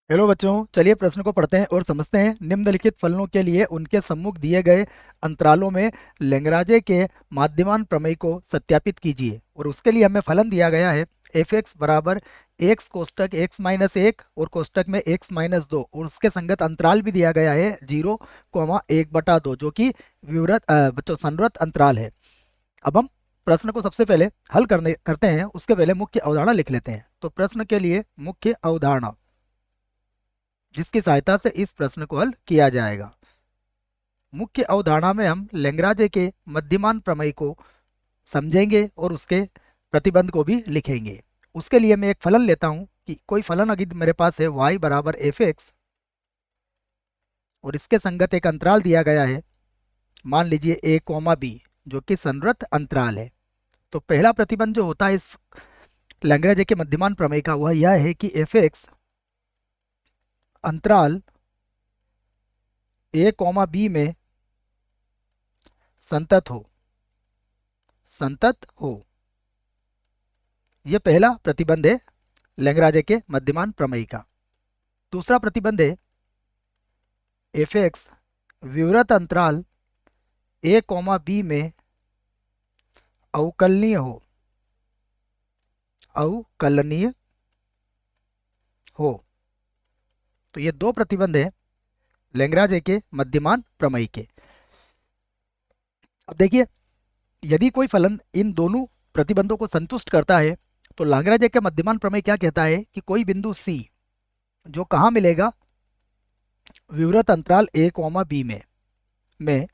Hello बच्चों, चलिए प्रश्न को पढ़ते हैं और समझते हैं। निम्नलिखित फलनों के लिए उनके सम्मुख दिए गए अंतरालों में लैग्रांज के माध्यमान प्रमेय को सत्यापित कीजिए। और उसके लिए हमें फलन दिया गया है एफ एक्स बराबर एक्स कोष्टक एक्स माइनस एक और कोष्टक में एक्स माइनस दो, और उसके संगत अंतराल भी दिया गया है 0, 1/2, जो कि बच्चों संवृत अंतराल है। अब हम प्रश्न को सबसे पहले हल करते हैं। उसके पहले मुख्य अवधारणा लिख लेते हैं। तो प्रश्न के लिए मुख्य अवधारणा जिसकी सहायता से इस प्रश्न को हल किया जाएगा। मुख्य अवधारणा में हम लैग्रांज के मध्यमान प्रमेय को समझेंगे और उसके प्रतिबंध को भी लिखेंगे। उसके लिए मैं एक फलन लेता हूं कि कोई फलन अगर मेरे पास है y बराबर एफ एक्स और इसके संगत एक अंतराल दिया गया है, मान लीजिए a कॉमा b, जो कि संवृत अंतराल है। तो पहला प्रतिबंध जो होता है इस लैग्रांज के मध्यमान प्रमेय का वह यह है कि एफ एक्स अंतराल a कॉमा b में संतत हो। संतत हो, यह पहला प्रतिबंध है लैग्रांज के मध्यमान प्रमेय का। दूसरा प्रतिबंध है एफ एक्स विवृत अंतराल ए कॉमा बी में अवकलनीय हो। अवकलनीय हो। तो ये दो प्रतिबंध है लैग्रांज के मध्यमान प्रमेय के। अब देखिए, यदि कोई फलन इन दोनों प्रतिबंधों को संतुष्ट करता है तो लैग्रांज के मध्यमान प्रमेय क्या कहता है कि कोई बिंदु सी जो कहाँ मिलेगा, विवृत अंतराल ए कॉमा बी में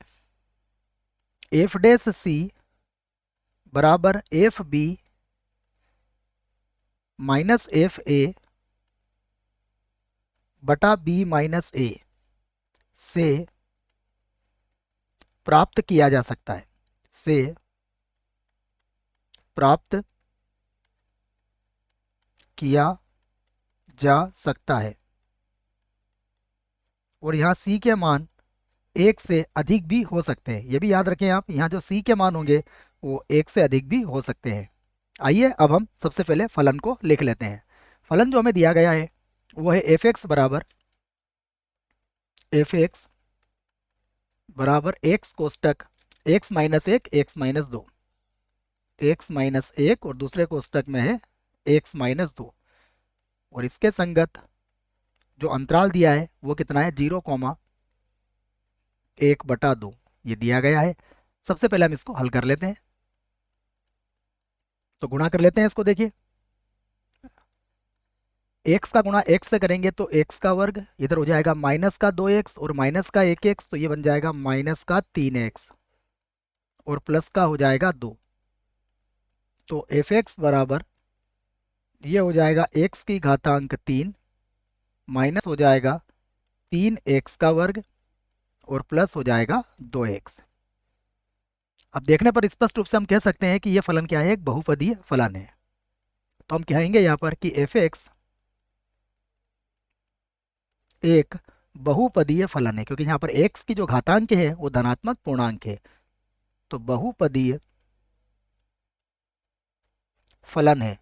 एफ डैश सी बराबर F B minus F A बटा बी माइनस ए से प्राप्त किया जा सकता है। से प्राप्त किया जा सकता है। और यहाँ सी के मान एक से अधिक भी हो सकते हैं। ये भी याद रखें आप, यहाँ जो सी के मान होंगे वो एक से अधिक भी हो सकते हैं। आइए अब हम सबसे पहले फलन को लिख लेते हैं। फलन जो हमें दिया गया है वो है एफ एक्स बराबर एक्स कोष्टक एक्स माइनस एक एक्स माइनस दो, एक्स माइनस एक और दूसरे कोष्टक में है एक्स माइनस दो। और इसके संगत जो अंतराल दिया है वो कितना है, 0, 1/2 ये दिया गया है। सबसे पहले हम इसको हल कर लेते हैं। तो गुणा कर लेते हैं इसको। देखिए, एक्स का गुणा एक्स से करेंगे तो एक्स का वर्ग, इधर हो जाएगा माइनस का 2x और माइनस का 1x, तो ये बन जाएगा माइनस का 3x और प्लस का हो जाएगा 2। तो एफ एक्स बराबर ये हो जाएगा x की घातांक 3 माइनस हो जाएगा 3x का वर्ग और प्लस हो जाएगा 2x। अब देखने पर स्पष्ट रूप से हम कह सकते हैं कि यह फलन क्या है, एक बहुपदीय फलन है। तो हम कहेंगे यहाँ पर कि एफ एक्स एक बहुपदीय फलन है, क्योंकि यहाँ पर x की जो घातांक है वो धनात्मक पूर्णांक है। तो बहुपदीय फलन है।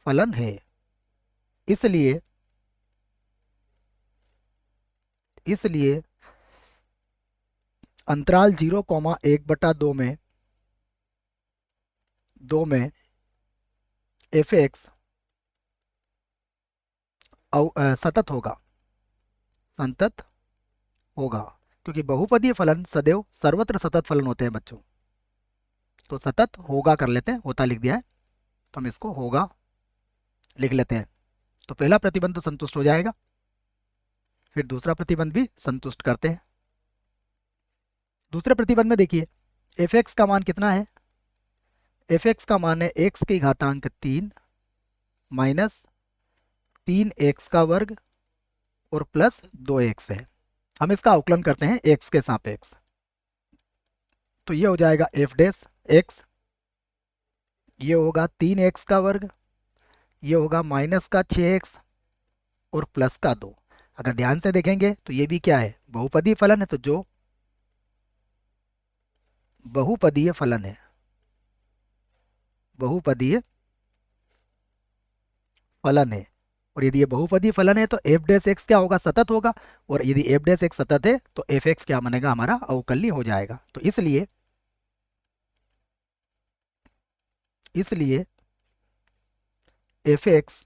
फलन है, इसलिए इसलिए अंतराल 0, 1/2 में एफ एक्स सतत होगा। संतत होगा, क्योंकि बहुपदीय फलन सदैव सर्वत्र सतत फलन होते हैं बच्चों। तो सतत होगा कर लेते हैं, होता लिख दिया है तो हम इसको होगा लिख लेते हैं। तो पहला प्रतिबंध तो संतुष्ट हो जाएगा, फिर दूसरा प्रतिबंध भी संतुष्ट करते हैं। दूसरे प्रतिबंध में देखिए, एफ एक्स का मान कितना है, एफ एक्स का मान है एक्स की घातांक 3 माइनस 3x का वर्ग और प्लस 2x है। हम इसका अवकलन करते हैं x के सापेक्ष। तो ये हो जाएगा एफ डैश एक्स, ये होगा 3x का वर्ग, ये होगा माइनस का 6x और प्लस का 2। अगर ध्यान से देखेंगे तो ये भी क्या है, बहुपदीय फलन है। तो जो बहुपदीय फलन है, बहुपदीय फलन है, और यदि ये बहुपदी फलन है तो एफ डैश एक्स क्या होगा, सतत होगा, और यदि एफ डैश एक्स सतत है तो एफ एक्स क्या बनेगा, हमारा अवकलनीय हो जाएगा। तो इसलिए एफ एक्स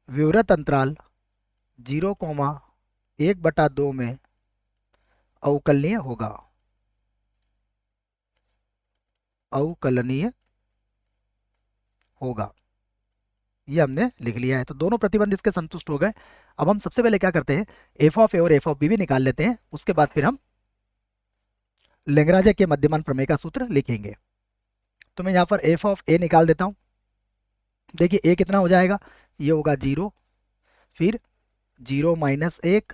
विवृत अंतराल 0,1/2 में अवकलनीय होगा, अवकलनीय होगा। ये हमने लिख लिया है। तो दोनों प्रतिबंध इसके संतुष्ट हो गए। अब हम सबसे पहले क्या करते हैं, एफ ऑफ ए और एफ ऑफ बी भी निकाल लेते हैं, उसके बाद फिर हम लेंगराजे के मध्यमान प्रमेय का सूत्र लिखेंगे। तो मैं यहाँ पर एफ ऑफ ए निकाल देता हूँ। देखिए ए कितना हो जाएगा, ये होगा 0, फिर 0 - 1,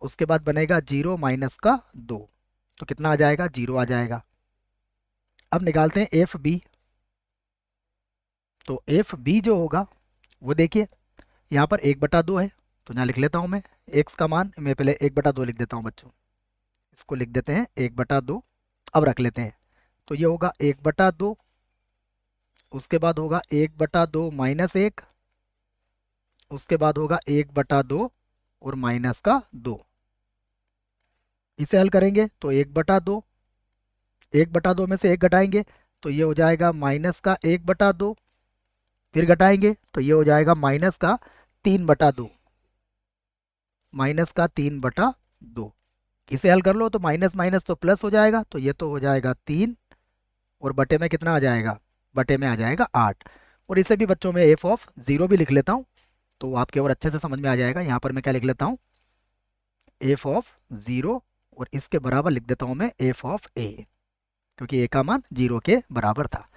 उसके बाद बनेगा 0 - 2, तो कितना आ जाएगा, 0 आ जाएगा। अब निकालते हैं एफ बी। तो एफ बी जो होगा वो देखिए यहाँ पर 1/2 है, तो यहाँ लिख लेता हूँ मैं एक्स का मान, मैं पहले 1/2 लिख देता हूँ बच्चों, इसको लिख देते हैं 1/2। अब रख लेते हैं, तो ये होगा 1/2, उसके बाद होगा 1/2 - 1, उसके बाद होगा 1/2 और -2। इसे हल करेंगे तो 1/2, 1/2 में से 1 घटाएंगे तो ये हो जाएगा -1/2, फिर घटाएंगे तो ये हो जाएगा -3/2, -3/2। इसे हल कर लो तो माइनस माइनस तो प्लस हो जाएगा, तो ये तो हो जाएगा 3, और बटे में कितना आ जाएगा, बटे में आ जाएगा 8। और इसे भी बच्चों में एफ ऑफ 0 भी लिख लेता हूँ, तो आपके और अच्छे से समझ में आ जाएगा। यहाँ पर मैं क्या लिख लेता हूँ, एफ ऑफ 0, और इसके बराबर लिख देता हूँ मैं एफ ऑफ ए, क्योंकि ए का मान 0 के बराबर था।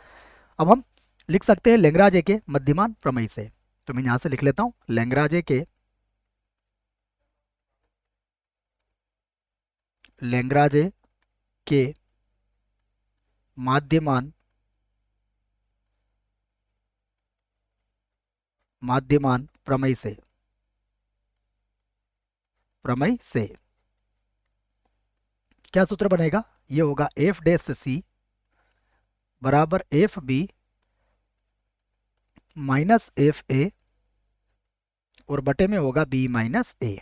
अब हम लिख सकते हैं लेंगराजे के मध्यमान प्रमेय से। तो मैं यहाँ से लिख लेता हूँ लेंगराजे के माध्यमान प्रमेय से क्या सूत्र बनेगा, ये होगा एफ डैश सी बराबर F B minus F A, और बटे में होगा B minus A.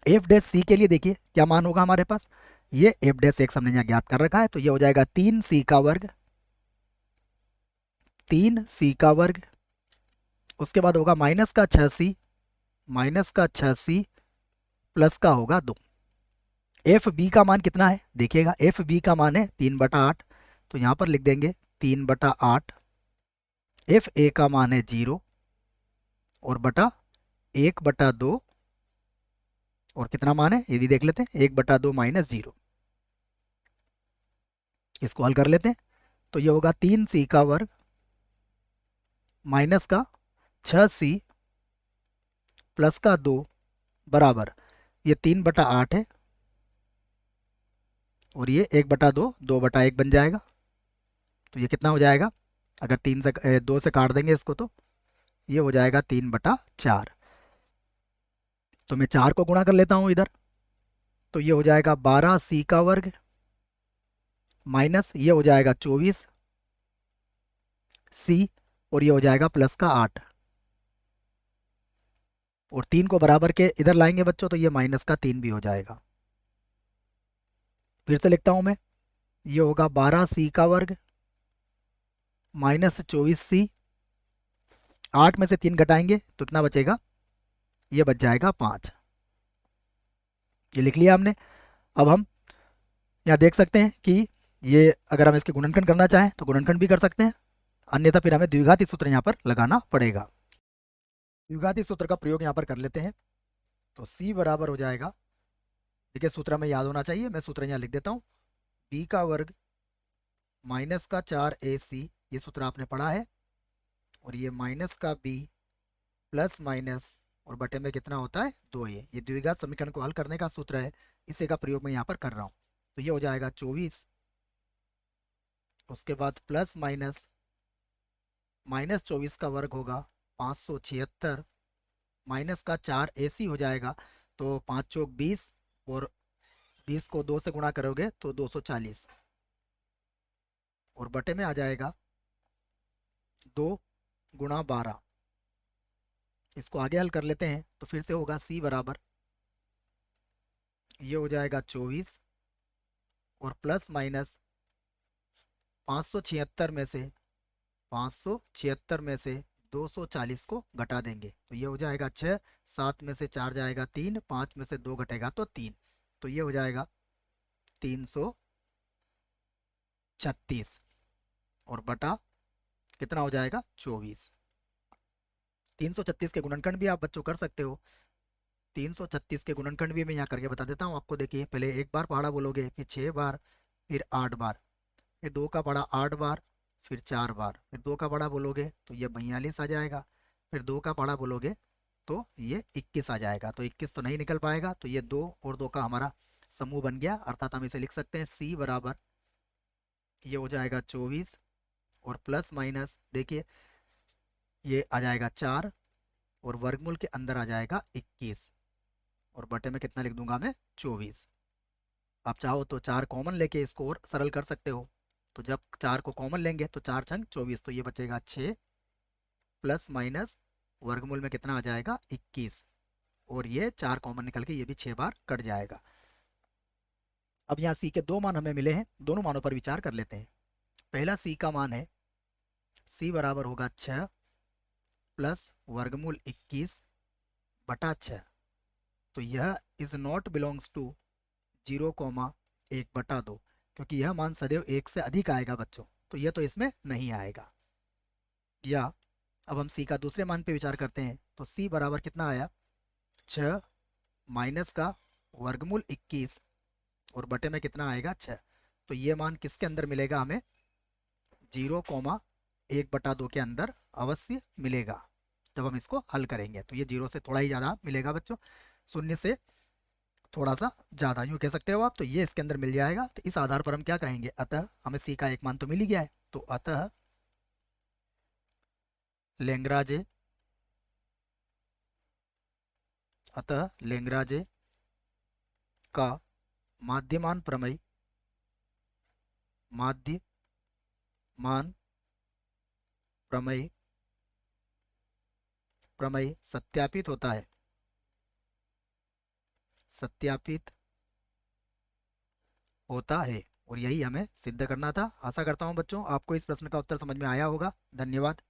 F dash C के लिए देखिए क्या मान होगा हमारे पास, ये एफ डैश एक्स हमने यहाँ ज्ञात कर रखा है, तो ये हो जाएगा 3c का वर्ग, 3c², उसके बाद होगा -6c प्लस का होगा 2। एफ बी का मान कितना है, देखिएगा एफ बी का मान है 3/8, तो यहाँ पर लिख देंगे 3/8। एफ ए का मान है 0, और बटा 1/2, और कितना मान है ये भी देख लेते हैं, 1/2 - 0। इसको हल कर लेते हैं, तो ये होगा 3c² माइनस का 6c प्लस का 2 बराबर, ये 3/8 है, और ये 1/2 2/1 बन जाएगा। तो ये कितना हो जाएगा, अगर 2 से काट देंगे इसको तो ये हो जाएगा 3/4। तो मैं 4 को गुणा कर लेता हूँ इधर, तो ये हो जाएगा 12c² माइनस ये हो जाएगा 24c, और ये हो जाएगा प्लस का 8, और 3 को बराबर के इधर लाएंगे बच्चों तो ये -3 भी हो जाएगा। फिर से लिखता हूँ मैं, ये होगा 12c² -24c, 8 में से 3 घटाएंगे तो कितना बचेगा, ये बच जाएगा 5। ये लिख लिया हमने। अब हम यहाँ देख सकते हैं कि ये अगर हम इसके गुणनखंड करना चाहें तो गुणनखंड भी कर सकते हैं, अन्यथा फिर हमें द्विघाती सूत्र यहाँ पर लगाना पड़ेगा। द्विघाती सूत्र का प्रयोग यहाँ पर कर लेते हैं, तो c बराबर हो जाएगा, देखिए सूत्र हमें याद होना चाहिए, मैं सूत्र यहाँ लिख देता हूँ, b का वर्ग -4ac, ये सूत्र आपने पढ़ा है, और ये माइनस का b प्लस माइनस, और बटे में कितना होता है 2a। ये द्विघात समीकरण को हल करने का सूत्र है, इसे का प्रयोग मैं यहाँ पर कर रहा हूँ। तो ये हो जाएगा 24, उसके बाद प्लस -24 का वर्ग होगा 576, माइनस का 4ac हो जाएगा, तो 5 चौक 20, और 20 को 2 से गुणा करोगे तो 240, और बटे में आ जाएगा 2 × 12, इसको आगे हल कर लेते हैं तो फिर से होगा c बराबर, ये हो जाएगा 24 और प्लस माइनस 576 में से 576 में से 240 को घटा देंगे तो ये हो जाएगा 6, 7 में से 4 जाएगा 3, 5 में से 2 घटेगा तो 3, तो ये हो जाएगा 336 और बटा कितना हो जाएगा 24। 336 के गुणनखंड भी आप बच्चों कर सकते हो, 336 के गुणनखंड भी मैं यहाँ करके बता देता हूँ आपको। देखिए पहले एक बार पहाड़ा बोलोगे, फिर 6 बार, फिर 8 बार, फिर 2 का पहाड़ा 8 बार, फिर 4 बार, फिर 2 का पहाड़ा बोलोगे तो ये 42 आ जाएगा, फिर 2 का पहाड़ा बोलोगे तो ये 21 आ जाएगा। तो 21 तो नहीं निकल पाएगा, तो ये 2 और 2 का हमारा समूह बन गया, अर्थात हम इसे लिख सकते हैं c बराबर, ये हो जाएगा 24 और प्लस माइनस देखिए ये आ जाएगा 4 और वर्गमूल के अंदर आ जाएगा 21 और बटे में कितना लिख दूंगा मैं 24। आप चाहो तो 4 कॉमन लेके इसको और सरल कर सकते हो, तो जब 4 को कॉमन लेंगे तो 4 छंग 24, तो ये बचेगा 6 प्लस माइनस वर्गमूल में कितना आ जाएगा 21 और ये 4 कॉमन निकल के ये भी 6 बार कट जाएगा। अब यहाँ c के दो मान हमें मिले हैं, दोनों मानों पर विचार कर लेते हैं। पहला c का मान है, c बराबर होगा 6 प्लस वर्गमूल 21 बटा 6, तो यह इज नॉट बिलोंग्स टू 0,1/2, क्योंकि यह मान सदैव 1 से अधिक आएगा बच्चों, तो यह तो इसमें नहीं आएगा। या अब हम c का दूसरे मान पे विचार करते हैं, तो c बराबर कितना आया 6 माइनस का वर्गमूल 21 और बटे में कितना आएगा 6, तो ये मान किसके अंदर मिलेगा हमें 0,1/2 के अंदर अवश्य मिलेगा जब हम इसको हल करेंगे। तो ये 0 से थोड़ा ही ज़्यादा मिलेगा बच्चों, 0 से थोड़ा सा ज़्यादा यूँ कह सकते हो आप, तो ये इसके अंदर मिल जाएगा। तो इस आधार पर हम क्या कहेंगे, अतः हमें c का एक मान तो मिल ही गया है, तो अतः लेंग्राजे का माध्यमान प्रमेय सत्यापित होता है और यही हमें सिद्ध करना था। आशा करता हूं बच्चों आपको इस प्रश्न का उत्तर समझ में आया होगा। धन्यवाद।